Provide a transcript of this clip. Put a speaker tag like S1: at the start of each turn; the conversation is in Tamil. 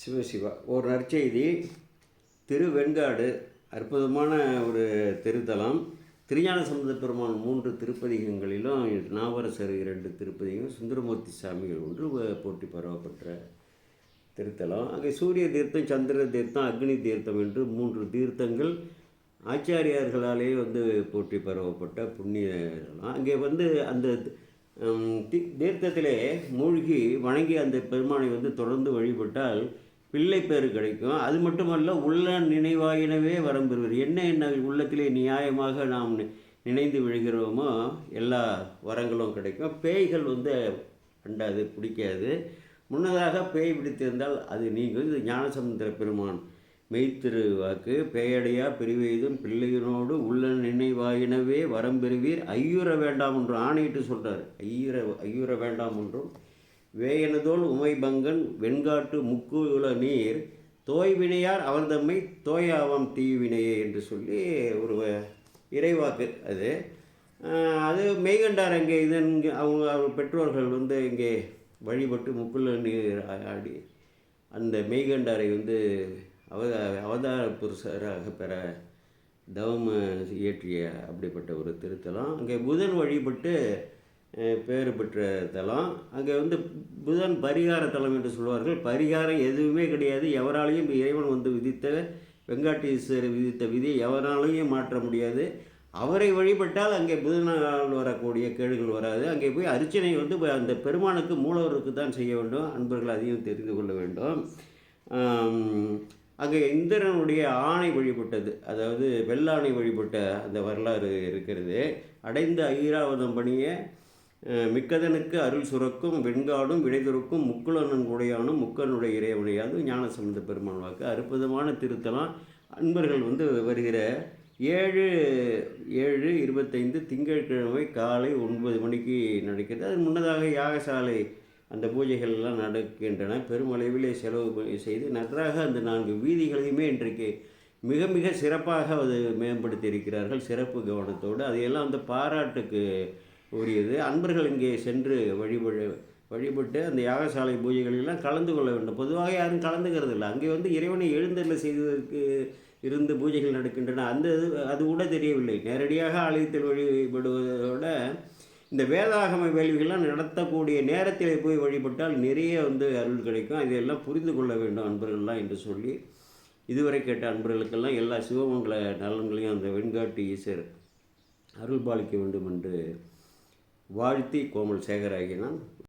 S1: சிவசிவா ஒரு நற்செய்தி. திருவெண்காடு அற்புதமான ஒரு திருத்தலம். திருஞான சம்பந்த பெருமான் 3 திருப்பதிகங்களிலும், நாவரசர் 2 திருப்பதிகம், சுந்தரமூர்த்தி சாமிகள் ஒன்று போற்றி பரவப்பெற்ற திருத்தலம். அங்கே சூரிய தீர்த்தம், சந்திர தீர்த்தம், அக்னி தீர்த்தம் என்று 3 தீர்த்தங்கள் ஆச்சாரியார்களாலே போற்றி பரவப்பட்ட புண்ணிய தலம். அங்கே அந்த தீர்த்தத்திலே மூழ்கி வணங்கி அந்த பெருமானை தொடர்ந்து வழிபட்டால் பிள்ளை பேர் கிடைக்கும். அது மட்டுமல்ல, உள்ள நினைவாயினவே வரம் பெறுவது. என்ன உள்ளத்திலே நியாயமாக நாம் நினைந்து விழுகிறோமோ எல்லா வரங்களும் கிடைக்கும். பேய்கள் அண்டாது, பிடிக்காது. முன்னதாக பேய் பிடித்திருந்தால் அது நீங்கள். இது ஞானசமுத்திர பெருமான் மெய்த்திரு வாக்கு. பேயடையா பிரிவெய்தும் பிள்ளையினோடு உள்ள நினைவாயினவே வரம் பெறுவீர், ஐயுற வேண்டாம் என்றும் ஆணையிட்டு சொல்கிறார். ஐயுற வேண்டாம் என்றும் வேயனதோல் உமைபங்கன் வெண்காட்டு முக்குல நீர் தோய்வினையார் அவர் தம்மை தோயாவாம் தீவினையே என்று சொல்லி ஒரு இறைவாக்கு. அது மெய்கண்டார். அங்கே இங்கே அவங்க பெற்றோர்கள் இங்கே வழிபட்டு முக்குல நீர் ஆடி அந்த மெய்கண்டாரை அவதார புருஷராக பெற தவம் இயற்றிய அப்படிப்பட்ட ஒரு திருத்தலம். அங்கே புதன் வழிபட்டு பேர் பெற்ற தலம். அங்கே புதன் பரிகார தலம் என்று சொல்வார்கள். பரிகாரம் எதுவுமே கிடையாது. எவராலையும் இறைவன் விதித்த, வெங்காட்டீஸ்வரர் விதித்த விதியை எவராலையும் மாற்ற முடியாது. அவரை வழிபட்டால் அங்கே புதனால் வரக்கூடிய கேடுகள் வராது. அங்கே போய் அர்ச்சனை அந்த பெருமானுக்கு, மூலவருக்கு தான் செய்ய வேண்டும். அன்பர்கள் அதையும் தெரிந்து கொள்ள வேண்டும். அங்கே இந்திரனுடைய ஆணை வழிபட்டது, அதாவது வெள்ளாணை வழிபட்ட அந்த வரலாறு இருக்கிறது. அடைந்த ஐராவதம் பணிய மிக்கதனுக்கு அருள் சுரக்கும் வெண்காடும் விடைதுறக்கும் முக்குலனன் உடையானும் முக்கனுடைய இறைவனையாது ஞானசம்பந்த பெருமான் வாக்கு. அற்புதமான திருத்தலம். அன்பர்கள் வருகிற 7/7/25 திங்கட்கிழமை காலை 9 மணிக்கு நடக்கிறது. அது முன்னதாக யாகசாலை அந்த பூஜைகள் எல்லாம் நடக்கின்றன. பெருமளவிலே செலவு செய்து நன்றாக அந்த 4 வீதிகளையுமே இன்றைக்கு மிக மிக சிறப்பாக மேம்படுத்தி இருக்கிறார்கள். சிறப்பு கவனத்தோடு அதையெல்லாம் பாராட்டுக்கு உரியது. அன்பர்கள் இங்கே சென்று வழிபட்டு அந்த யாகசாலை பூஜைகளெல்லாம் கலந்து கொள்ள வேண்டும். பொதுவாக யாரும் கலந்துக்கிறது இல்லை. அங்கே இறைவனை எழுந்தருளை செய்வதற்கு இருந்து பூஜைகள் நடக்கின்றன. அது கூட தெரியவில்லை. நேரடியாக ஆலயத்தில் வழிபடுவதோட இந்த வேதாகம வேள்விகள்லாம் நடத்தக்கூடிய நேரத்தில் போய் வழிபட்டால் நிறைய அருள் கிடைக்கும். இதையெல்லாம் புரிந்து கொள்ள வேண்டும் அன்பர்கள்லாம் என்று சொல்லி, இதுவரை கேட்ட அன்பர்களுக்கெல்லாம் எல்லா சிவமங்கல நலன்களையும் அந்த வெண்காட்டு ஈஸ்வர் அருள் பாலிக்க வேண்டும் என்று வாழ்த்தி கோமல் சேகராகினான்.